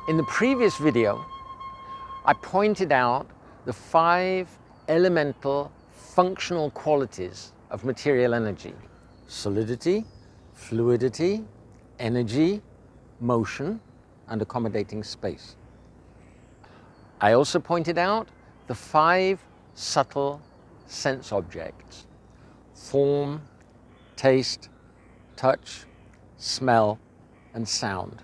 In the previous video, I pointed out the 5 elemental functional qualities of material energy: solidity, fluidity, energy, motion, and accommodating space. I also pointed out the 5 subtle sense objects: form, taste, touch, smell, and sound.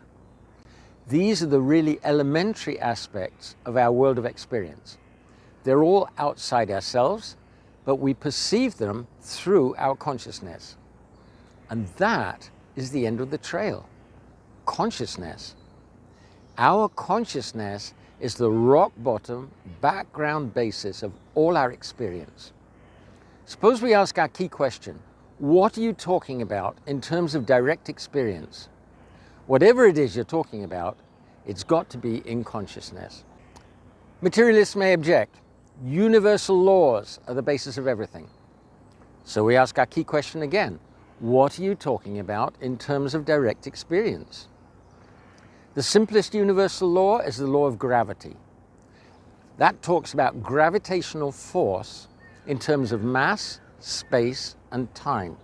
These are the really elementary aspects of our world of experience. They're all outside ourselves, but we perceive them through our consciousness. And that is the end of the trail. Consciousness. Our consciousness is the rock bottom background basis of all our experience. Suppose we ask our key question: what are you talking about in terms of direct experience? Whatever it is you're talking about, it's got to be in consciousness. Materialists may object. Universal laws are the basis of everything. So we ask our key question again: what are you talking about in terms of direct experience? The simplest universal law is the law of gravity. That talks about gravitational force in terms of mass, space, and time.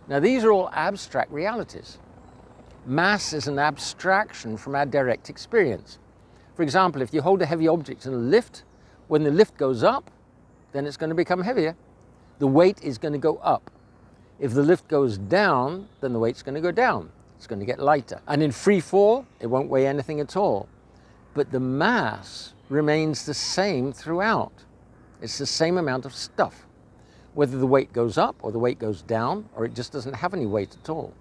Now, these are all abstract realities. Mass is an abstraction from our direct experience. For example, if you hold a heavy object in a lift, when the lift goes up, then it's going to become heavier. The weight is going to go up. If the lift goes down, then the weight's going to go down. It's going to get lighter. And in free fall, it won't weigh anything at all. But the mass remains the same throughout. It's the same amount of stuff, whether the weight goes up or the weight goes down, or it just doesn't have any weight at all.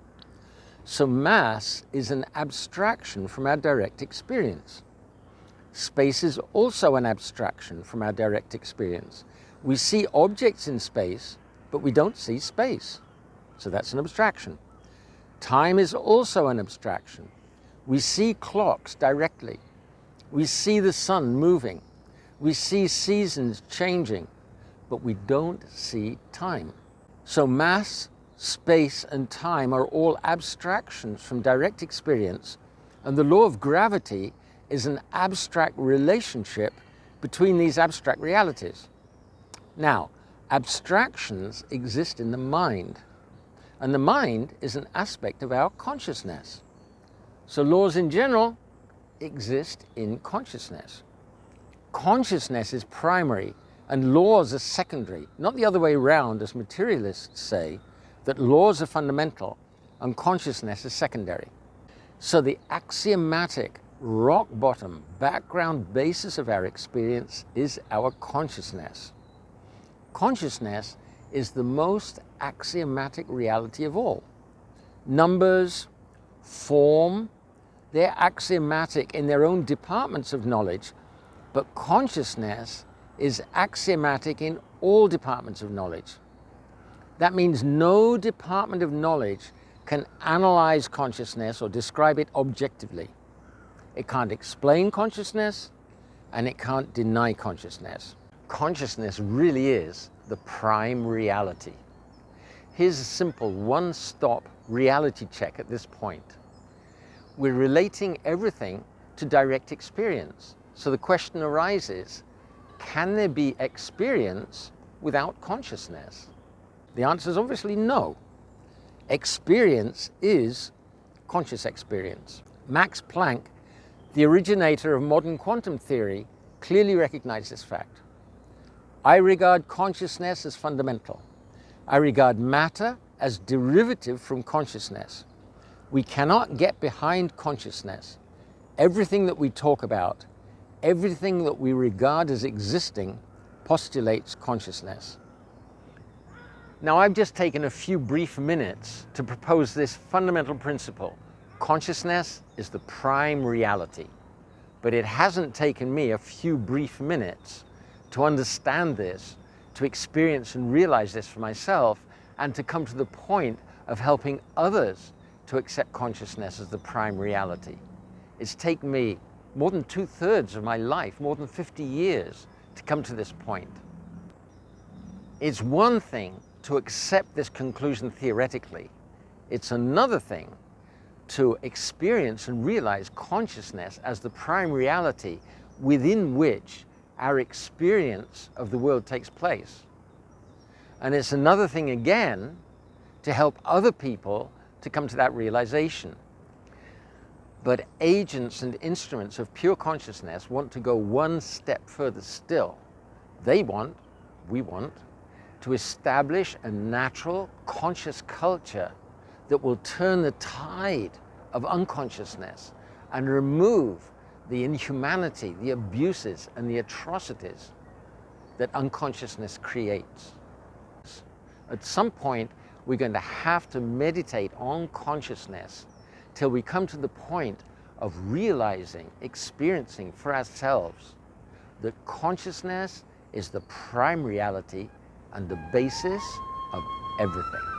So mass is an abstraction from our direct experience. Space is also an abstraction from our direct experience. We see objects in space, but we don't see space. So that's an abstraction. Time is also an abstraction. We see clocks directly. We see the sun moving. We see seasons changing, but we don't see time. So mass, space, and time are all abstractions from direct experience, and the law of gravity is an abstract relationship between these abstract realities. Now, abstractions exist in the mind, and the mind is an aspect of our consciousness. So laws in general exist in consciousness. Consciousness is primary and laws are secondary, not the other way around, as materialists say, that laws are fundamental and consciousness is secondary. So the axiomatic rock bottom background basis of our experience is our consciousness. Consciousness is the most axiomatic reality of all. Numbers, form, they're axiomatic in their own departments of knowledge, but consciousness is axiomatic in all departments of knowledge. That means no department of knowledge can analyze consciousness or describe it objectively. It can't explain consciousness, and it can't deny consciousness. Consciousness really is the prime reality. Here's a simple one-stop reality check at this point. We're relating everything to direct experience. So the question arises, can there be experience without consciousness? The answer is obviously no. Experience is conscious experience. Max Planck, the originator of modern quantum theory, clearly recognized this fact. I regard consciousness as fundamental. I regard matter as derivative from consciousness. We cannot get behind consciousness. Everything that we talk about, everything that we regard as existing, postulates consciousness. Now, I've just taken a few brief minutes to propose this fundamental principle. Consciousness is the prime reality. But it hasn't taken me a few brief minutes to understand this, to experience and realize this for myself, and to come to the point of helping others to accept consciousness as the prime reality. It's taken me more than 2/3 of my life, more than 50 years, to come to this point. It's one thing to accept this conclusion theoretically. It's another thing to experience and realize consciousness as the prime reality within which our experience of the world takes place. And it's another thing again to help other people to come to that realization. But agents and instruments of pure consciousness want to go one step further still. We want, to establish a natural, conscious culture that will turn the tide of unconsciousness and remove the inhumanity, the abuses, and the atrocities that unconsciousness creates. At some point, we're going to have to meditate on consciousness till we come to the point of realizing, experiencing for ourselves that consciousness is the prime reality and the basis of everything.